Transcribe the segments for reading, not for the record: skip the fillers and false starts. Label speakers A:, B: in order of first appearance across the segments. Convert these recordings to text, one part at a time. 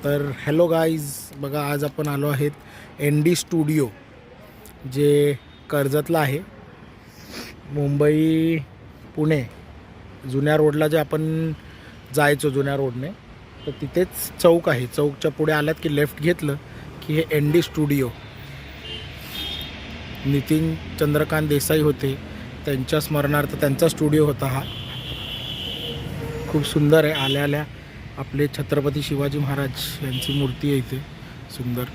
A: तर hello guys, बघा आज आपण आलो आहेत ND स्टुडिओ, जे कर्जतला आहे. मुंबई पुणे जुन्या रोडला जे आपण जायचो जुन्या रोडने, तर तिथेच चौक आहे. चौकच्या पुढे आलात की लेफ्ट घेतलं की हे ND स्टुडिओ. नितीन चंद्रकांत देसाई होते, त्यांच्या स्मरणार्थ त्यांचा स्टुडिओ होता हा. खूप सुंदर आहे. आल्या आल्या आपले छत्रपती शिवाजी महाराज यांची मूर्ती आहे इथे, सुंदर.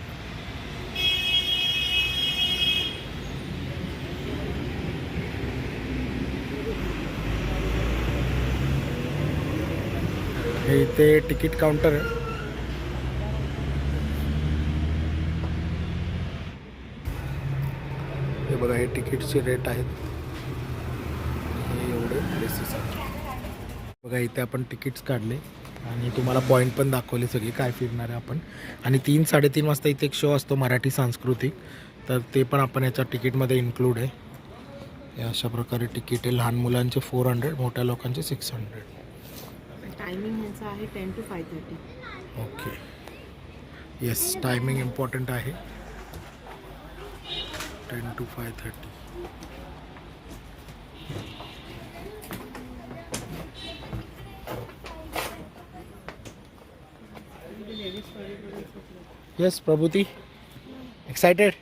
A: हे इथे तिकीट काउंटर आहे. हे बघा, हे तिकीटचे रेट आहेत. हे एवढे प्लेसेस आहेत. बघा इथे आपण तिकीट्स काढले आणि तुम्हाला पॉईंट पण दाखवले सगळे काय फिरणार आहे आपण. आणि 3-3:30 वाजता इथे एक शो असतो मराठी सांस्कृतिक, तर ते पण आपण याच्या तिकीटमध्ये इन्क्लूड आहे. हे अशा प्रकारे तिकीट आहे. लहान मुलांचे 400, मोठ्या लोकांचे 600.
B: टायमिंग यांचा आहे 10 to 5:30.
A: Okay, yes, timing important आहे. 10 to 5:30. Yes Prabhuti, excited?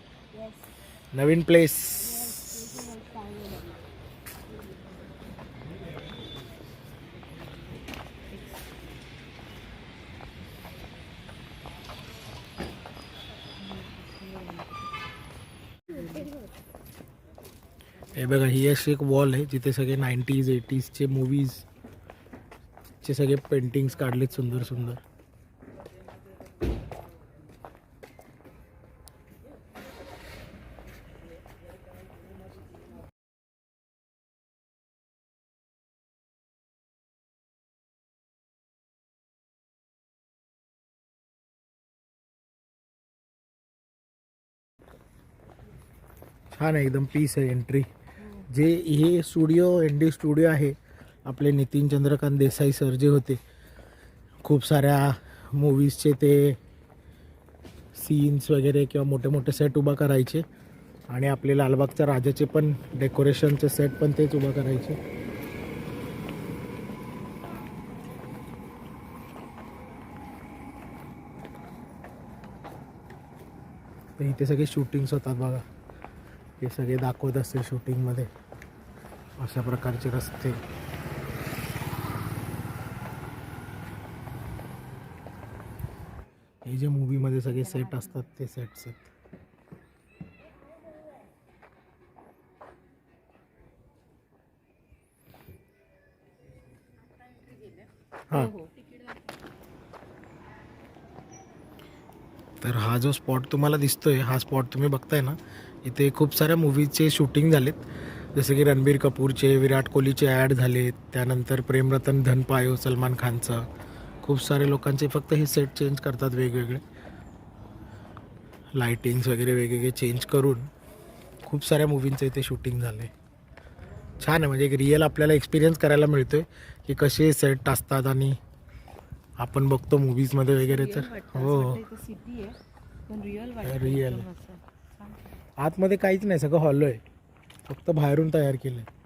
A: नवीन प्लेस. हे बघा, ही अशी एक वॉल आहे जिथे सगळे 90s 80sचे मूवीजचे सगळे पेंटिंग्स काढलेत, सुंदर सुंदर. छान आहे, एकदम पीस आहे एंट्री. जे हे स्टुडिओ ND स्टुडिओ आहे, आपले नितीन चंद्रकांत देसाई सर जे होते, खूप साऱ्या मूवीजचे ते सीन्स वगैरे किंवा मोठे मोठे सेट उभा करायचे. आणि आपले लालबागच्या राजाचे पण डेकोरेशनचे सेट पण तेच उभा करायचे. तर इथे सगळे शूटिंग्स होतात बघा. हे सगळे दाखवत असते शूटिंगमध्ये अशा प्रकारचे रस्ते. हे जे मूवीमध्ये सगळे सेट असतात ते सेट्स आहेत. हां, तर हा जो स्पॉट तुम्हाला दिसतोय, हा स्पॉट तुम्ही बघताय ना, इथे खूप साऱ्या मूवीजचे शूटिंग झालेत. जसे की रणबीर कपूरचे, विराट कोहलीचे ॲड झालेत, त्यानंतर प्रेमरतन धन पायो सलमान खानचा. खूप सारे लोकांचे फक्त हे सेट चेंज करतात, वेगवेगळे लाइटिंग्स वगैरे वेगवेगळे चेंज करून खूप साऱ्या मूवींचं इथे शूटिंग झालं आहे. छान आहे, म्हणजे एक रिअल आपल्याला एक्सपिरियन्स करायला मिळतोय की कसे सेट असतात. आणि आपण बघतो मूवीजमध्ये वगैरे, तर हो
B: सिटी आहे पण रिअल
A: रिअल. आतमध्ये काहीच नाही, सगळं हॉलो आहे, फक्त बाहेरून तयार केलं आहे.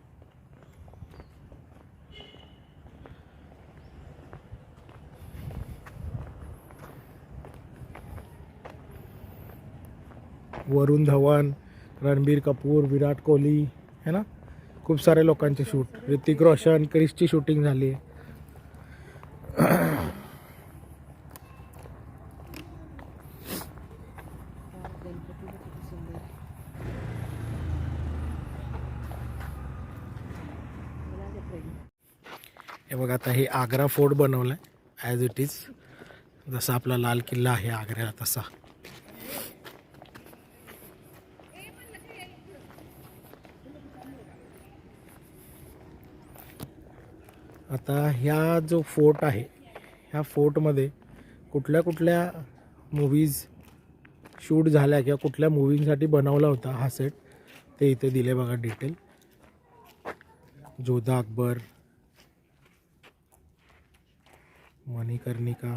A: वरुण धवन, रणबीर कपूर, विराट कोहली है ना, खूप सारे लोकांचे शूट. ऋतिक रोशन, क्रिसची शूटिंग झाली आहे. हे बघा, आता हे आग्रा फोर्ट बनवलं आहे ॲज इट इज, जसा आपला लाल किल्ला आहे आग्र्याला तसा. आता ह्या जो फोर्ट आहे, ह्या फोर्टमध्ये कुठल्या कुठल्या मूवीज शूट झाल्या किंवा कुठल्या मूवींसाठी बनवला होता हा सेट, ते इथे दिले बघा डिटेल. जोधा अकबर, मणिकर्णिका,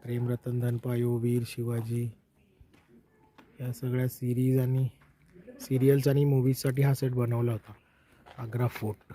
A: प्रेमरतन धन पायो, वीर शिवाजी, या सगळ्या सिरीज आणि सिरियल्स आणि मूवीजसाठी हा सेट बनवला होता. आग्रा फोर्ट.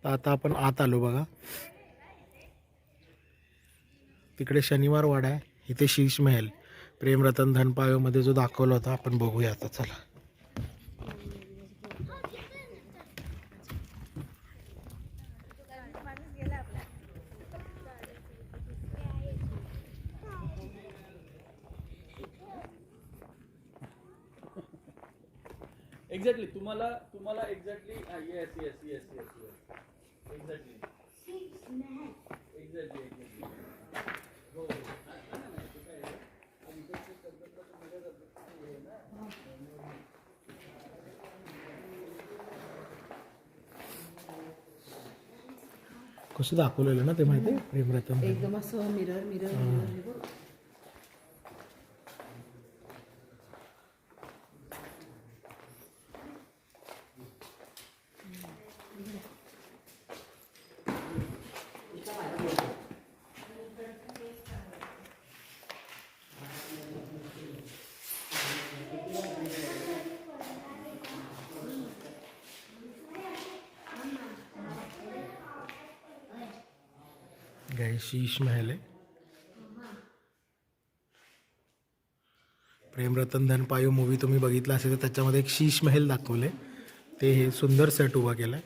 A: आता आपण आत आलो बघा. तिकडे शनिवार वाडा आहे, इथे शीश महल प्रेमरतन धन पायो मध्ये जो दाखवला होता आपण बघूया आता. चला.
C: एक्झॅक्टली तुम्हाला तुम्हाला exactly yes yes yes yes yes exactly exactly exactly हो
A: कसं दाखवलेलं ना ते माहिती आहे प्रेमरतन.
B: एकदम असं mirror mirror mirror.
A: Guys Sheesh Mahal आहे. प्रेमरतन धन पायो मूवी तुम्ही बघितला असेल तर त्याच्यामध्ये एक शीश महल दाखवले. ते हे सुंदर सेट उभा केलाय.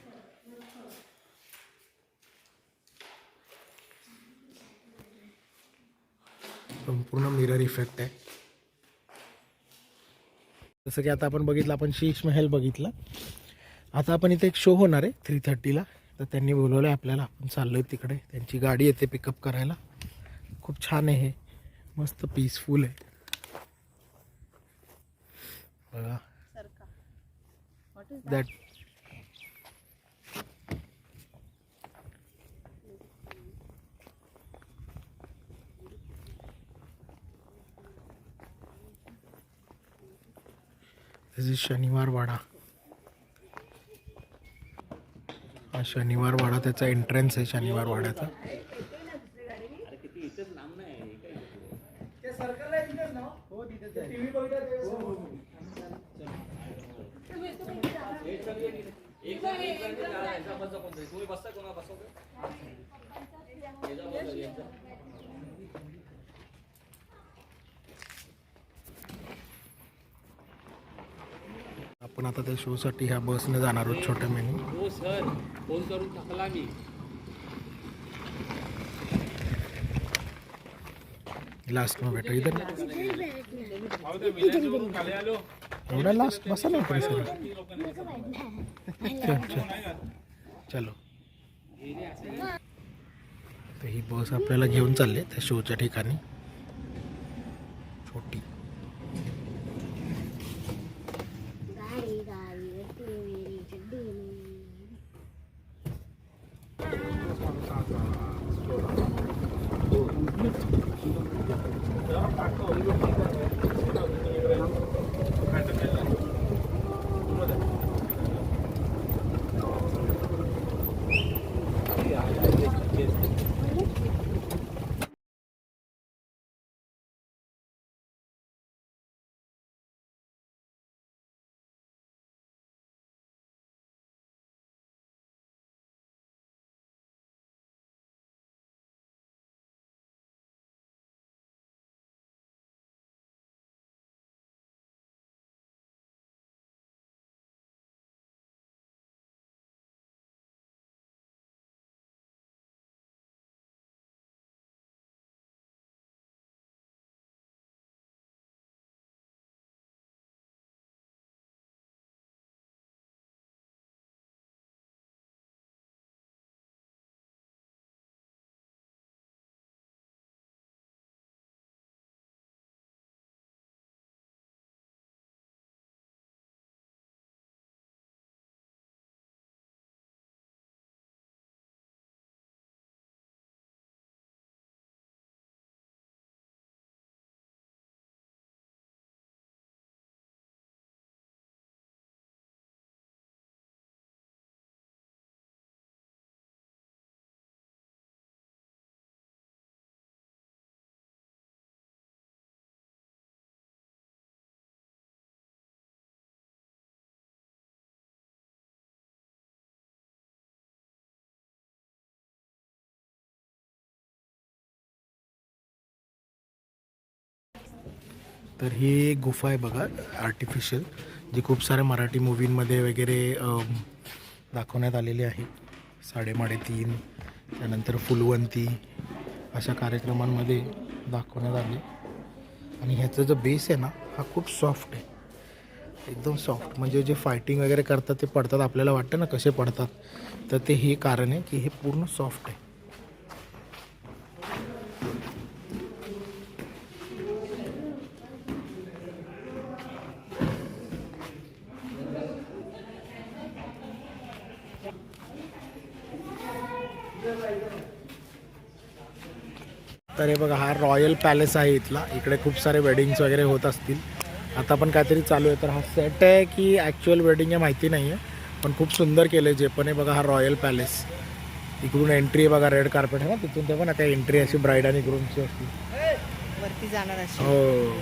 A: संपूर्ण मिरर इफेक्ट आहे. जसं की आता आपण बघितलं, आपण शीश महल बघितला. आता आपण इथे एक शो होणार आहे 3:30ला, तर त्यांनी बोलवलं आहे आपल्याला. आपण चाललो आहे तिकडे. त्यांची गाडी येते पिकअप करायला. खूप छान आहे हे, मस्त पीसफुल आहे बघा. दॅट दिस इज शनिवार वाडा. हा शनिवार वाडा, त्याचा एंट्रन्स आहे शनिवार वाड्याचा. आपण आता त्या शो साठी ह्या बसने जाणार आहोत छोट्या मेनू.
C: हो सर, फोन करून टाकला मी.
A: लास्ट में बैठो इधर. एवढा लास्ट बसा ना आपण सर. चलो. तर ही बस आपल्याला घेऊन चालले त्या शोच्या ठिकाणी. छोटी तर ही एक गुफा आहे बघा आर्टिफिशियल, जी खूप साऱ्या मराठी मूवींमध्ये वगैरे दाखवण्यात आलेली आहे. साडेमाडे 3 त्यानंतर फुलवंती अशा कार्यक्रमांमध्ये दाखवण्यात आली. आणि ह्याचा जो बेस आहे ना हा खूप सॉफ्ट आहे, एकदम सॉफ्ट. म्हणजे जे फायटिंग वगैरे करतात ते पडतात, आपल्याला वाटतं ना कसे पडतात, तर ते हे कारण आहे की हे पूर्ण सॉफ्ट आहे. तर हे बघा हा रॉयल पॅलेस आहे इथला. इकडे खूप सारे वेडिंग्स वगैरे होत असतील. आता पण काहीतरी चालू आहे. तर हा सेट आहे की ॲक्च्युअल वेडिंग आहे माहिती नाही आहे, पण खूप सुंदर केलं आहे जे पण आहे. बघा हा रॉयल पॅलेस, इकडून एंट्री आहे बघा, रेड कार्पेट आहे ना तिथून. ते पण आता एंट्री अशी ब्राईड आणि ग्रूमची असते.
B: वरती जाणार अशी.
A: हो